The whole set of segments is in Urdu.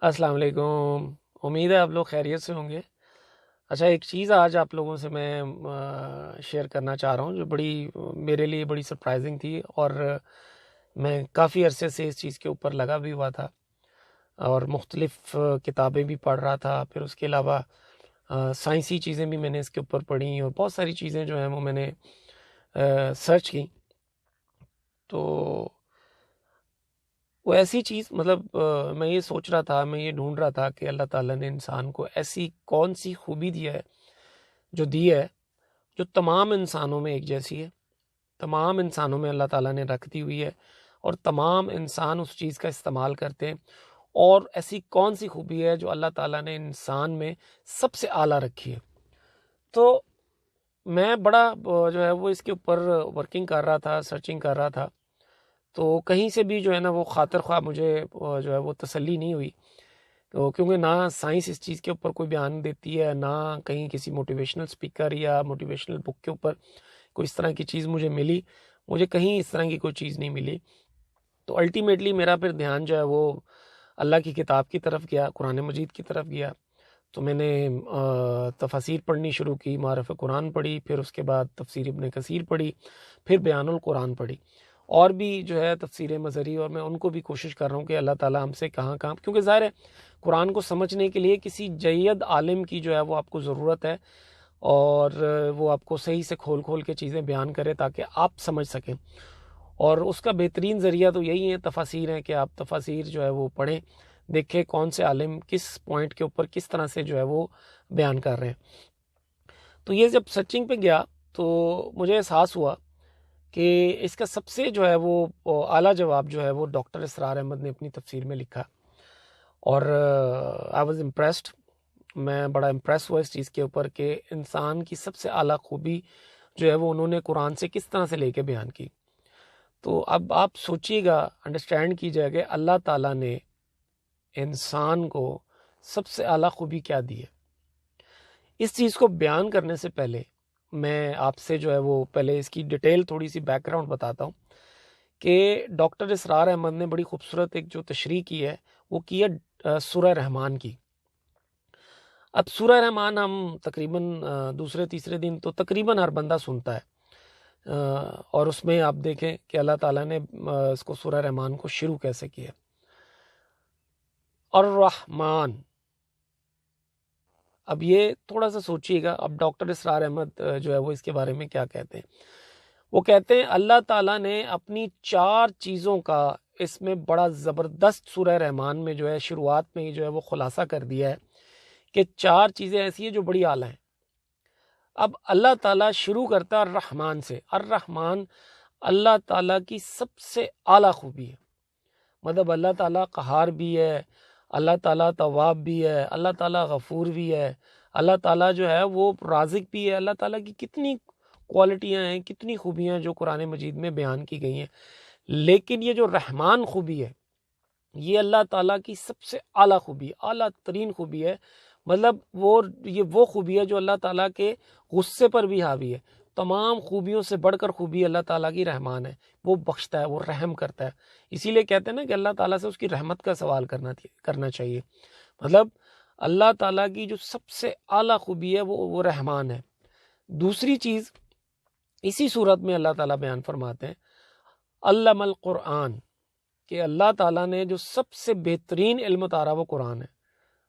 السلام علیکم۔ امید ہے آپ لوگ خیریت سے ہوں گے۔ اچھا، ایک چیز آج آپ لوگوں سے میں شیئر کرنا چاہ رہا ہوں جو میرے لیے بڑی سرپرائزنگ تھی، اور میں کافی عرصے سے اس چیز کے اوپر لگا بھی ہوا تھا اور مختلف کتابیں بھی پڑھ رہا تھا۔ پھر اس کے علاوہ سائنسی چیزیں بھی میں نے اس کے اوپر پڑھی، اور بہت ساری چیزیں جو ہیں وہ میں نے سرچ کی۔ تو وہ ایسی چیز، مطلب میں یہ سوچ رہا تھا، میں یہ ڈھونڈ رہا تھا کہ اللہ تعالیٰ نے انسان کو ایسی کون سی خوبی دی ہے جو تمام انسانوں میں ایک جیسی ہے، تمام انسانوں میں اللہ تعالیٰ نے رکھ دی ہوئی ہے، اور تمام انسان اس چیز کا استعمال کرتے ہیں۔ اور ایسی کون سی خوبی ہے جو اللہ تعالیٰ نے انسان میں سب سے اعلیٰ رکھی ہے؟ تو میں بڑا جو ہے وہ اس کے اوپر ورکنگ کر رہا تھا، سرچنگ کر رہا تھا۔ تو کہیں سے بھی جو ہے نا وہ خاطر خواہ مجھے جو ہے وہ تسلی نہیں ہوئی، تو کیونکہ نہ سائنس اس چیز کے اوپر کوئی بیان دیتی ہے، نہ کہیں کسی موٹیویشنل سپیکر یا موٹیویشنل بک کے اوپر کوئی اس طرح کی چیز مجھے کہیں اس طرح کی کوئی چیز نہیں ملی۔ تو الٹیمیٹلی میرا پھر دھیان جو ہے وہ اللہ کی کتاب کی طرف گیا، قرآن مجید کی طرف گیا۔ تو میں نے تفاسیر پڑھنی شروع کی، معارف قرآن پڑھی، پھر اس کے بعد تفسیر ابن کثیر پڑھی، پھر بیان القرآن پڑھی، اور بھی جو ہے تفسیر مظہری، اور میں ان کو بھی کوشش کر رہا ہوں کہ اللہ تعالیٰ ہم سے کہاں کیونکہ ظاہر ہے قرآن کو سمجھنے کے لیے کسی جید عالم کی جو ہے وہ آپ کو ضرورت ہے، اور وہ آپ کو صحیح سے کھول کے چیزیں بیان کرے تاکہ آپ سمجھ سکیں۔ اور اس کا بہترین ذریعہ تو یہی ہے، تفاسیر ہیں، کہ آپ تفاسیر جو ہے وہ پڑھیں، دیکھیں کون سے عالم کس پوائنٹ کے اوپر کس طرح سے جو ہے وہ بیان کر رہے ہیں۔ تو یہ جب سرچنگ پہ گیا تو مجھے احساس ہوا کہ اس کا سب سے جو ہے وہ اعلیٰ جواب جو ہے وہ ڈاکٹر اسرار احمد نے اپنی تفسیر میں لکھا، اور آئی واز امپریسڈ، میں بڑا امپریس ہوا اس چیز کے اوپر کہ انسان کی سب سے اعلیٰ خوبی جو ہے وہ انہوں نے قرآن سے کس طرح سے لے کے بیان کی۔ تو اب آپ سوچیے گا، انڈرسٹینڈ کیجئے کہ اللہ تعالیٰ نے انسان کو سب سے اعلیٰ خوبی کیا دی ہے۔ اس چیز کو بیان کرنے سے پہلے میں آپ سے جو ہے وہ پہلے اس کی ڈیٹیل تھوڑی سی بیک گراؤنڈ بتاتا ہوں کہ ڈاکٹر اسرار احمد نے بڑی خوبصورت ایک جو تشریح کی ہے وہ کی ہے سورہ رحمان کی۔ اب سورہ رحمان ہم تقریباً دوسرے تیسرے دن تو تقریباً ہر بندہ سنتا ہے، اور اس میں آپ دیکھیں کہ اللہ تعالیٰ نے اس کو سورہ رحمان کو شروع کیسے کیا۔ الرحمن، اب یہ تھوڑا سا سوچیے گا، اب ڈاکٹر اسرار احمد جو ہے وہ اس کے بارے میں کیا کہتے ہیں۔ وہ کہتے ہیں اللہ تعالیٰ نے اپنی 4 چیزوں کا اس میں بڑا زبردست سورہ رحمان میں جو ہے شروعات میں ہی جو ہے وہ خلاصہ کر دیا ہے کہ 4 چیزیں ایسی ہیں جو بڑی اعلیٰ ہیں۔ اب اللہ تعالیٰ شروع کرتا ہے الرحمن سے۔ الرحمن اللہ تعالیٰ کی سب سے اعلیٰ خوبی ہے، مطلب اللہ تعالیٰ قہار بھی ہے، اللہ تعالیٰ تواب بھی ہے، اللہ تعالیٰ غفور بھی ہے، اللہ تعالیٰ جو ہے وہ رازق بھی ہے۔ اللہ تعالیٰ کی کتنی کوالٹیاں ہیں، کتنی خوبیاں ہیں جو قرآن مجید میں بیان کی گئی ہیں۔ لیکن یہ جو رحمان خوبی ہے یہ اللہ تعالیٰ کی سب سے اعلیٰ خوبی، اعلیٰ ترین خوبی ہے، مطلب یہ وہ خوبی ہے جو اللہ تعالیٰ کے غصے پر بھی حاوی ہے۔ تمام خوبیوں سے بڑھ کر خوبی اللہ تعالیٰ کی رحمان ہے، وہ بخشتا ہے، وہ رحم کرتا ہے۔ اسی لیے کہتے ہیں نا کہ اللہ تعالیٰ سے اس کی رحمت کا سوال کرنا چاہیے، مطلب اللہ تعالیٰ کی جو سب سے اعلیٰ خوبی ہے وہ رحمان ہے۔ دوسری چیز اسی صورت میں اللہ تعالیٰ بیان فرماتے ہیں علم القرآن، کہ اللہ تعالیٰ نے جو سب سے بہترین علم اتارا وہ قرآن ہے،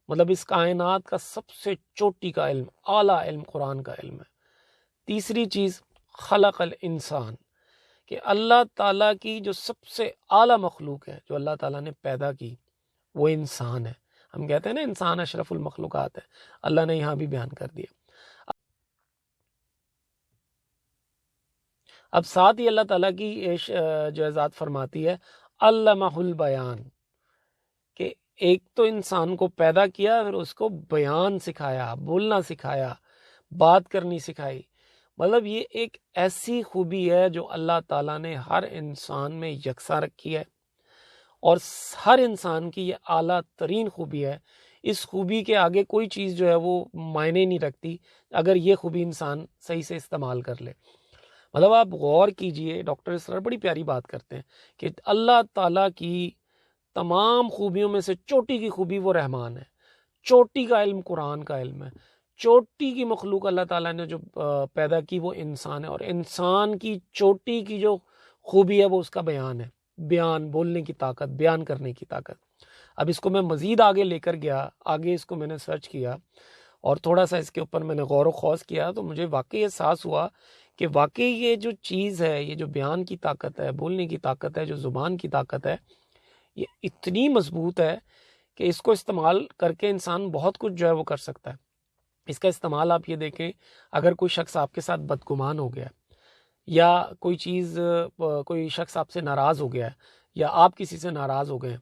مطلب اس کائنات کا سب سے چوٹی کا علم، اعلیٰ علم قرآن کا علم ہے۔ تیسری چیز خلق الانسان، کہ اللہ تعالیٰ کی جو سب سے اعلیٰ مخلوق ہے جو اللہ تعالیٰ نے پیدا کی وہ انسان ہے۔ ہم کہتے ہیں نا انسان اشرف المخلوقات ہے، اللہ نے یہاں بھی بیان کر دیا۔ اب ساتھ ہی اللہ تعالیٰ کی جو ذات فرماتی ہے علمہ البیان، کہ ایک تو انسان کو پیدا کیا، پھر اس کو بیان سکھایا، بولنا سکھایا، بات کرنی سکھائی۔ مطلب یہ ایک ایسی خوبی ہے جو اللہ تعالیٰ نے ہر انسان میں یکساں رکھی ہے، اور ہر انسان کی یہ اعلیٰ ترین خوبی ہے۔ اس خوبی کے آگے کوئی چیز جو ہے وہ معنی نہیں رکھتی اگر یہ خوبی انسان صحیح سے استعمال کر لے۔ مطلب آپ غور کیجئے، ڈاکٹر اسرار بڑی پیاری بات کرتے ہیں کہ اللہ تعالیٰ کی تمام خوبیوں میں سے چوٹی کی خوبی وہ رحمان ہے. چوٹی کا علم قرآن کا علم ہے. چوٹی کی مخلوق اللہ تعالیٰ نے جو پیدا کی وہ انسان ہے, اور انسان کی چوٹی کی جو خوبی ہے وہ اس کا بیان ہے. بیان, بولنے کی طاقت, بیان کرنے کی طاقت. اب اس کو میں مزید آگے لے کر گیا, آگے اس کو میں نے سرچ کیا اور تھوڑا سا اس کے اوپر میں نے غور و خوض کیا, تو مجھے واقعی احساس ہوا کہ واقعی یہ جو چیز ہے, یہ جو بیان کی طاقت ہے, بولنے کی طاقت ہے, جو زبان کی طاقت ہے, یہ اتنی مضبوط ہے کہ اس کو استعمال کر کے انسان بہت کچھ جو ہے وہ کر سکتا ہے. اس کا استعمال آپ یہ دیکھیں, اگر کوئی شخص آپ کے ساتھ بدگمان ہو گیا, یا کوئی چیز, کوئی شخص آپ سے ناراض ہو گیا ہے, یا آپ کسی سے ناراض ہو گئے ہیں,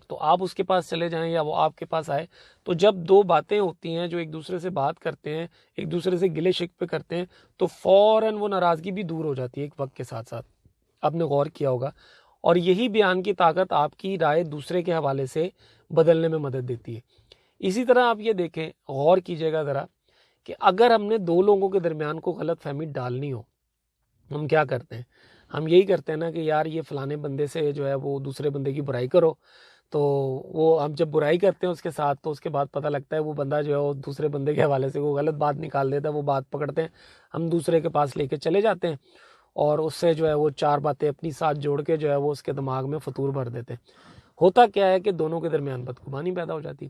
تو آپ اس کے پاس چلے جائیں یا وہ آپ کے پاس آئے, تو جب دو باتیں ہوتی ہیں جو ایک دوسرے سے بات کرتے ہیں, ایک دوسرے سے گلے شکوے کرتے ہیں, تو فوراً وہ ناراضگی بھی دور ہو جاتی ہے ایک وقت کے ساتھ ساتھ. آپ نے غور کیا ہوگا. اور یہی بیان کی طاقت آپ کی رائے دوسرے کے حوالے سے بدلنے میں مدد دیتی ہے. اسی طرح آپ یہ دیکھیں, غور کیجئے گا ذرا, کہ اگر ہم نے دو لوگوں کے درمیان کو غلط فہمی ڈالنی ہو, ہم کیا کرتے ہیں؟ ہم یہی کرتے ہیں نا کہ یار یہ فلانے بندے سے جو ہے وہ دوسرے بندے کی برائی کرو. تو وہ ہم جب برائی کرتے ہیں اس کے ساتھ, تو اس کے بعد پتہ لگتا ہے وہ بندہ جو ہے وہ دوسرے بندے کے حوالے سے وہ غلط بات نکال دیتا ہے, وہ بات پکڑتے ہیں, ہم دوسرے کے پاس لے کے چلے جاتے ہیں, اور اس سے جو ہے وہ چار باتیں اپنی ساتھ جوڑ کے جو ہے وہ اس کے دماغ میں فطور بھر دیتے ہیں. ہوتا کیا ہے کہ دونوں کے درمیان بدگمانی پیدا ہو جاتی.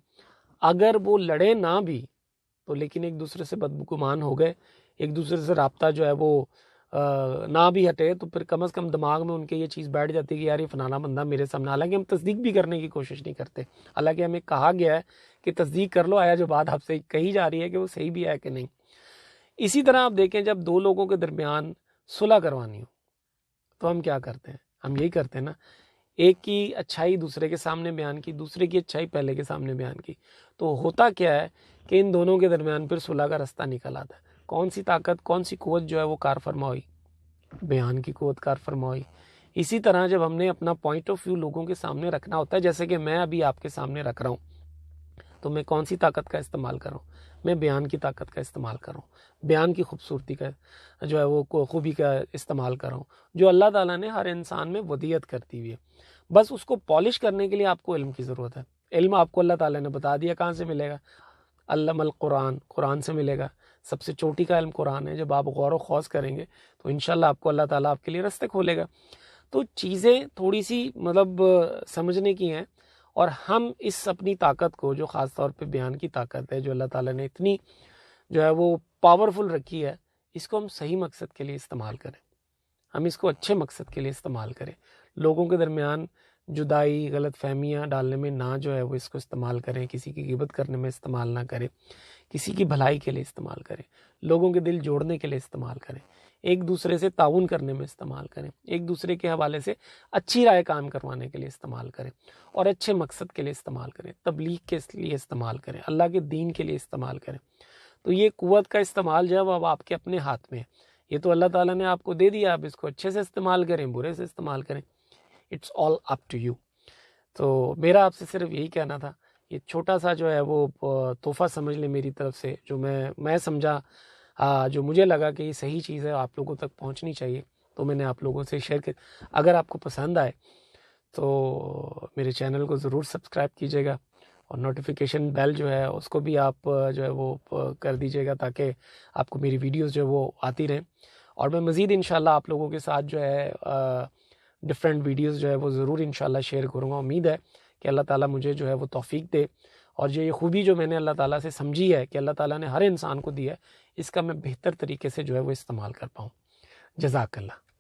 اگر وہ لڑے نہ بھی تو لیکن ایک دوسرے سے بدگمان ہو گئے, ایک دوسرے سے رابطہ جو ہے وہ نہ بھی ہٹے, تو پھر کم از کم دماغ میں ان کے یہ چیز بیٹھ جاتی ہے کہ یار یہ فلانا بندہ میرے سامنے, حالانکہ ہم تصدیق بھی کرنے کی کوشش نہیں کرتے, حالانکہ ہمیں کہا گیا ہے کہ تصدیق کر لو, آیا جو بات آپ سے کہی جا رہی ہے کہ وہ صحیح بھی ہے کہ نہیں. اسی طرح آپ دیکھیں, جب دو لوگوں کے درمیان صلح کروانی ہو تو ہم کیا کرتے ہیں؟ ہم یہی کرتے ہیں نا, ایک کی اچھائی دوسرے کے سامنے بیان کی, دوسرے کی اچھائی پہلے کے سامنے بیان کی. تو ہوتا کیا ہے کہ ان دونوں کے درمیان پھر صلح کا رستہ نکل آتا ہے. کون سی طاقت, کون سی قوت جو ہے وہ کار فرما ہوئی؟ بیان کی قوت کار فرما ہوئی. اسی طرح جب ہم نے اپنا پوائنٹ آف ویو لوگوں کے سامنے رکھنا ہوتا ہے, جیسے کہ میں ابھی آپ کے سامنے رکھ رہا ہوں, تو میں کون سی طاقت کا استعمال کروں؟ میں بیان کی طاقت کا استعمال کروں, بیان کی خوبصورتی کا جو ہے وہ خوبی کا استعمال کروں, جو اللہ تعالیٰ نے ہر انسان میں ودیت کرتی ہوئی ہے. بس اس کو پالش کرنے کے لیے آپ کو علم کی ضرورت ہے. علم آپ کو اللہ تعالیٰ نے بتا دیا, کہاں سے ملے گا؟ علم القرآن, قرآن سے ملے گا. سب سے چوٹی کا علم قرآن ہے. جب آپ غور و خوض کریں گے تو انشاءاللہ آپ کو اللہ تعالیٰ آپ کے لیے رستے کھولے گا. تو چیزیں تھوڑی سی مطلب سمجھنے کی ہیں, اور ہم اس اپنی طاقت کو, جو خاص طور پہ بیان کی طاقت ہے, جو اللہ تعالیٰ نے اتنی جو ہے وہ پاورفل رکھی ہے, اس کو ہم صحیح مقصد کے لیے استعمال کریں. ہم اس کو اچھے مقصد کے لیے استعمال کریں. لوگوں کے درمیان جدائی, غلط فہمیاں ڈالنے میں نہ جو ہے وہ اس کو استعمال کریں, کسی کی غیبت کرنے میں استعمال نہ کریں, کسی کی بھلائی کے لیے استعمال کریں, لوگوں کے دل جوڑنے کے لیے استعمال کریں, ایک دوسرے سے تعاون کرنے میں استعمال کریں, ایک دوسرے کے حوالے سے اچھی رائے قائم کروانے کے لیے استعمال کریں, اور اچھے مقصد کے لیے استعمال کریں, تبلیغ کے لیے استعمال کریں, اللہ کے دین کے لیے استعمال کریں. تو یہ قوت کا استعمال جو ہے وہ اب آپ کے اپنے ہاتھ میں ہے. یہ تو اللہ تعالیٰ نے آپ کو دے دیا, آپ اس کو اچھے سے استعمال کریں, برے سے استعمال کریں. It's all up to you. تو میرا آپ سے صرف یہی کہنا تھا, یہ چھوٹا سا جو ہے وہ تحفہ سمجھ لیں میری طرف سے, جو میں سمجھا, جو مجھے لگا کہ یہ صحیح چیز ہے, آپ لوگوں تک پہنچنی چاہیے, تو میں نے آپ لوگوں سے شیئر کر. اگر آپ کو پسند آئے تو میرے چینل کو ضرور سبسکرائب کیجیے گا, اور نوٹیفیکیشن بیل جو ہے اس کو بھی آپ جو ہے وہ کر دیجیے گا, تاکہ آپ کو میری ویڈیوز جو ہے وہ آتی رہیں. اور میں مزید انشاءاللہ آپ لوگوں کے ساتھ جو ہے ڈفرینٹ ویڈیوز جو ہے وہ ضرور انشاءاللہ شیئر کروں گا. امید ہے کہ اللہ تعالیٰ مجھے جو ہے وہ توفیق دے, اور جو یہ خوبی جو میں نے اللہ تعالیٰ سے سمجھی ہے کہ اللہ تعالیٰ نے ہر انسان کو دی ہے, اس کا میں بہتر طریقے سے جو ہے وہ استعمال کر پاؤں. جزاک اللہ.